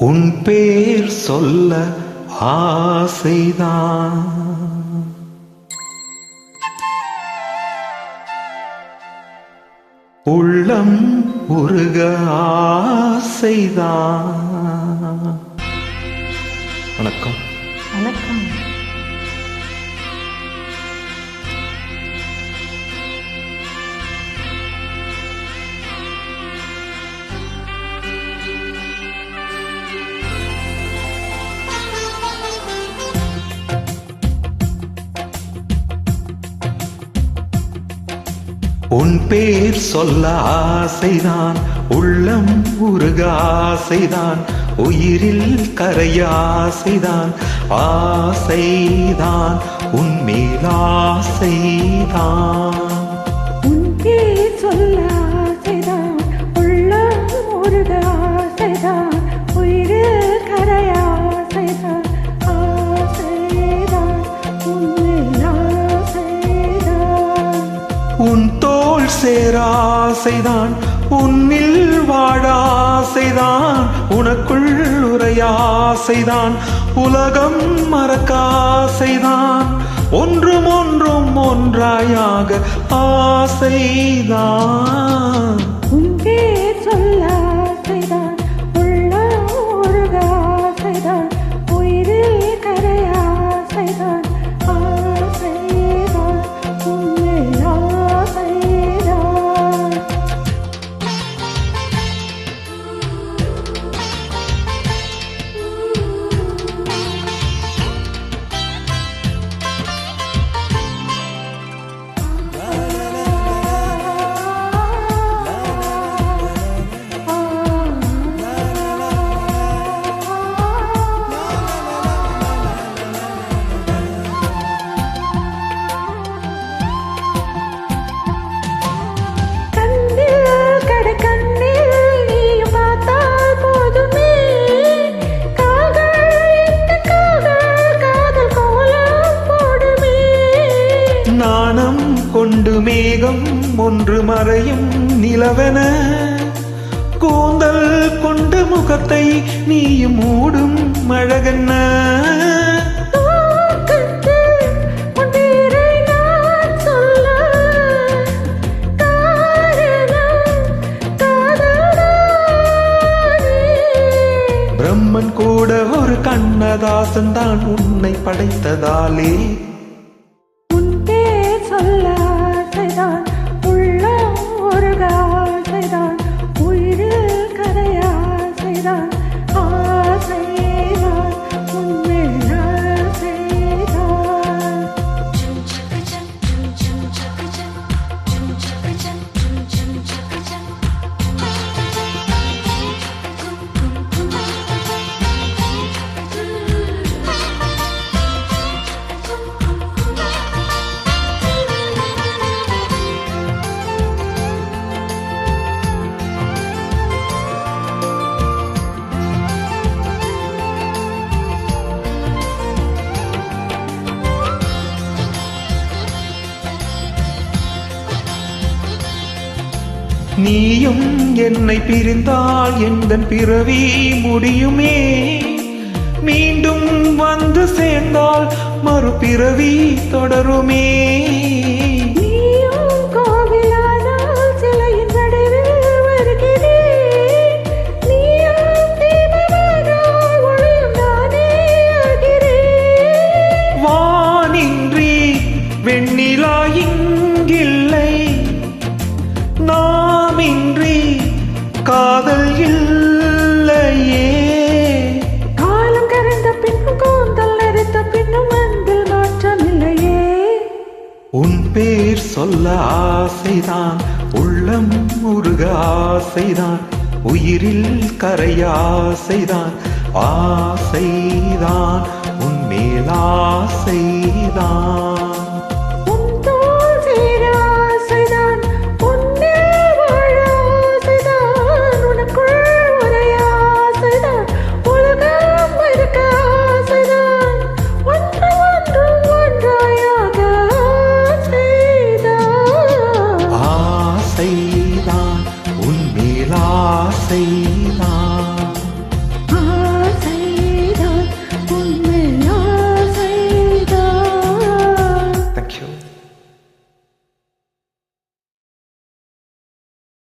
உன் பேர் சொல்ல ஆசைதான். உள்ளம் உருக ஆசைதான். வணக்கம். வணக்கம். உன் பேர் சொல்ல ஆசைதான், உள்ளம் உருக ஆசைதான், உயிரில் கரைய ஆசைதான், ஆசைதான் உன்மேல் ஆசைதான். உன் பேர் சொல்ல ஆசைதான், உள்ளம் உருக ஆசைதான், உயிரில் கரைய ஆசைதான், ஆசைதான் உன்மேல் ஆசைதான். உன் தோள் சேர ஆசைதான், உன்னில் வாழ ஆசைதான், உனக்குள் உரைய ஆசைதான், உலகம் மறக்க ஆசைதான், ஒன்றும் ஒன்றும் ஒன்றாயாக ஆசைதான். உன் பேர் சொல்ல ஆசைதான், உள்ளம் உருக ஆசைதான், உயிரில் கரைய ஆசைதான், ஆசைதான் உன்மேல் ஆசைதான். நாணம் கொண்டு மேகம் ஒன்று மறையும் நிலவென, கூந்தல் கொண்டு முகத்தை நீயும் மூடும் அழகென்ன. பிரம்மன் கூட ஒரு கண்ணதாசன் தான் உன்னை படைத்ததாலே. சொல்ல ஆசைதான், உள்ளம் உருக ஆசைதான், உயிரில் கரைய ஆசைதான், ஆசைதான் உன்மேல் ஆசைதான். நீயும் என்னை பிரிந்தால் எந்தன் பிறவி முடியுமே, மீண்டும் வந்து சேர்ந்தால் மறுபிறவி தொடருமே. வானின்றி வெண்ணிலா இங்கில்லை, நாமின்றி காதல் இல்லையே. காலம் கரைந்த பின்னும் கூந்தல் நெறித்த பின்னும் அன்பில் மாற்றம் இல்லையே. உன் பேர் சொல்ல ஆசைதான், உள்ளம் உருக ஆசைதான், உயிரில் கரைய ஆசைதான், ஆசைதான் உன்மேல் ஆசைதான்.